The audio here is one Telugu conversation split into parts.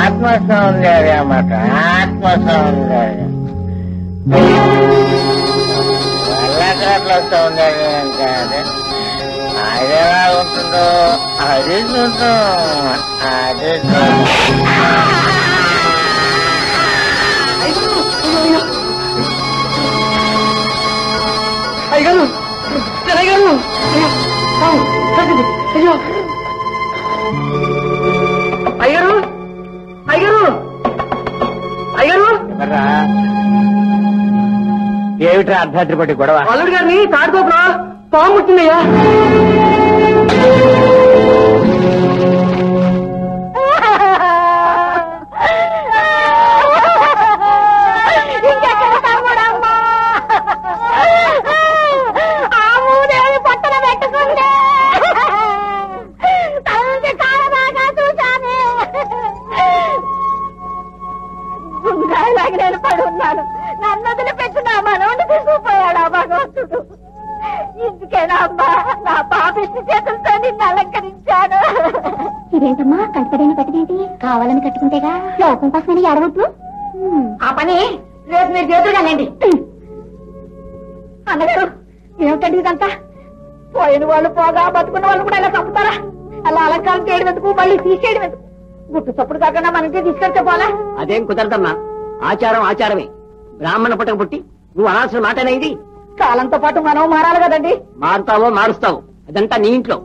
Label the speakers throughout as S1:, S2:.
S1: ఆత్మ సౌందర్యం అన్నమాట. ఆత్మ సౌందర్యం వెళ్ళకట్ల సౌందర్యం కాదు. అది ఎలా ఉంటుందో అది చూద్దాం. అది
S2: అయ్యగారు అయ్యగారు అయ్యో అయ్యగారు అయ్యగారు అయ్యగారు
S1: ఏమిట్రా అర్ధరాత్రి పట్టి గొడవ?
S2: అల్లుడు గారిని తాడుకోపరా పాము ముట్టిందయ్యా.
S3: నేను పడున్నాను. నన్ను వదిలిపెట్టి నా మనవుని తీసుకుపోయాడు ఆ భగవంతుడు. ఇందుకేనా అమ్మా నా పాపిష్టి చేతులతో నిన్ను అలంకరించాను. ఇదేంటమ్మా కట్టుబడిన కట్టుదేంటి? కావాలని కట్టుకుంటేగా లోకం కోసమని అడగద్దు. ఆ పని రేపు మీరు చేతుగానండి. అన్నగారు ఏమిటండి ఇదంతా? పోయిన వాళ్ళు పోగా బతుకున్న వాళ్ళు కూడా ఇలా తప్పుతారా? అలా అలంకారం చేయడం ఎందుకు, మళ్ళీ తీసేయడం ఎందుకు? గుట్టు చప్పుడు కాకుండా మనకే తీసుకెళ్తే పోలా?
S2: అదేం కుదరదమ్మా. ఆచారం ఆచారమే. బ్రాహ్మణ పుట్టక పుట్టి నువ్వు అనాల్సిన మాటనే ఇది.
S3: కాలంతో పాటు మనం మారాలి కదండి.
S2: మారుతావో మారుస్తావు, అదంతా నీ ఇంట్లో.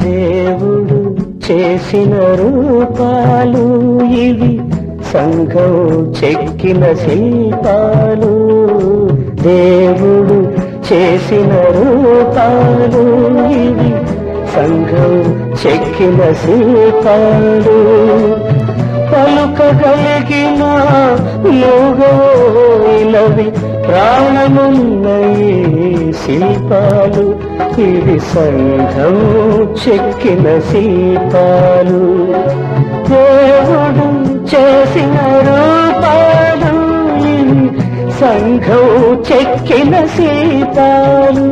S4: దేవుడు చేసిన రూపాలు ఇవి, సంఘం చెక్కిన శిల్పాలు. దేవుడు చేసిన రూపాలు ఇవి, సంఘం చెక్కిన శిల్పాలు. పలుకగలిగిన మూగోయినవి ప్రాణమున్న ఈ శిల్పాలు. ఇవి సంఘం చెక్కిన శిల్పాలు. దేవుడు చేసిన రూపాలు ఇవి, సంఘం చెక్కిన శిల్పాలు.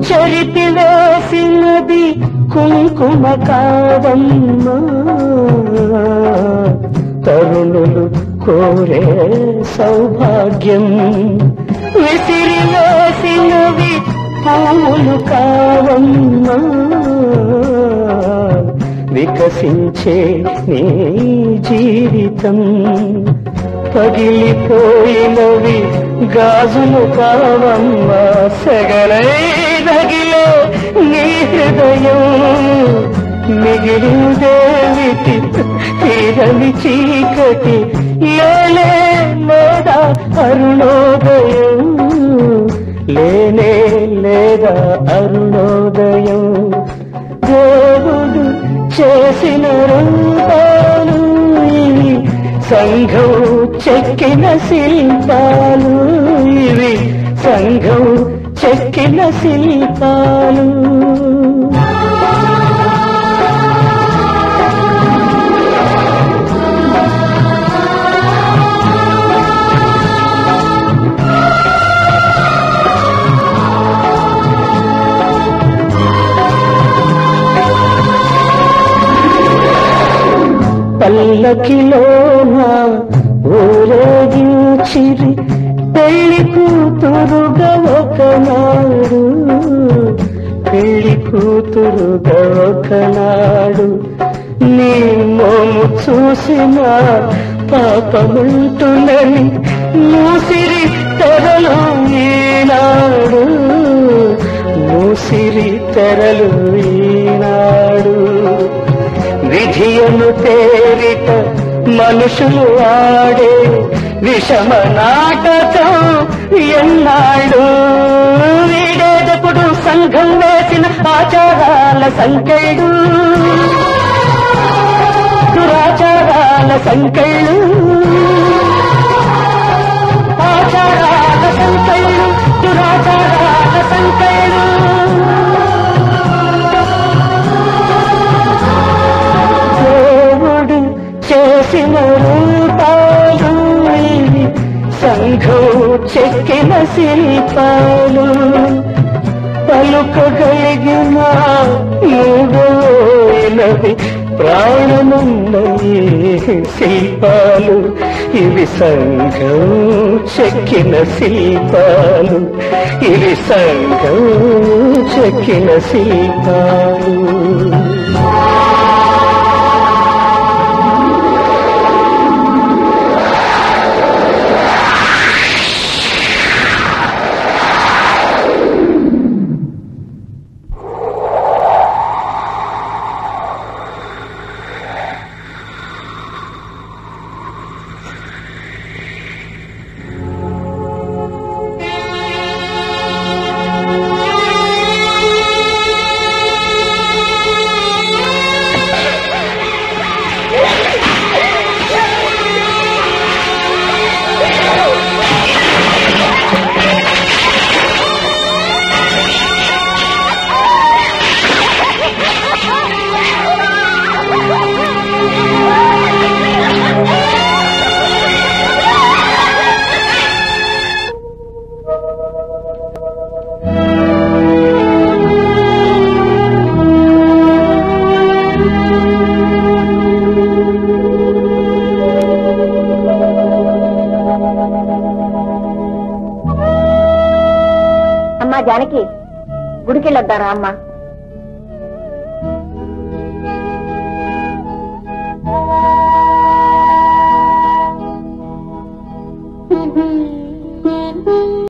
S4: చరితి వేసినది కుంకుమ కాదమ్మా, తరుణులు కోరే సౌభాగ్యం. విసిరి వేసినవి పూలు కావమ్మా, వికసించే నీ జీవితం. పగిలిపోయినవి గాజులు కావమ్మా, సెగలై నగిలే నీ హృదయం. మిగిలిదేమిటి తీరని చీకటి, ఏలే లేదా అరుణోదయం. లేనే లేదా అరుణోదయం. దేవుడు చేసిన రూపాలు ఇవి, సంఘం చెక్కిన శిల్పాలు. ఇవి సంఘం చెక్కిన శిల్పాలు. పల్లకిలోన ఊరేగించిరి పెళ్లి కూతురుగా ఒకనాడు, పెళ్లి కూతురుగా ఒకనాడు. నీ మోము చూసిన పాపముంటునని మూసిరి తెరలు ఈనాడు, మూసిరి తెరలు ఈనాడు. విధియను తేరిట మనుషులు ఆడే విషమ నాటకం ఎన్నాడు. సంఘం వేసిన ఆచారాల సంకెళ్ళు దురాచారాల సంకెళ్ళు ఆచారాల సంకెళ్ళు దురాచారాల సంకెళ్ళు దేవుడు చేసిన రూపాలు సంఘం చెక్కిన శిల్పాలు పలుకగలిగిన మూడోనది ప్రాణమున్నయే శిల్పాలు ఇవి సంఘం చెక్కిన శిల్పాలు ఇవి సంఘం చెక్కిన శిల్పాలు
S3: జానకి గుడికెళ్ళొద్దారా అమ్మా?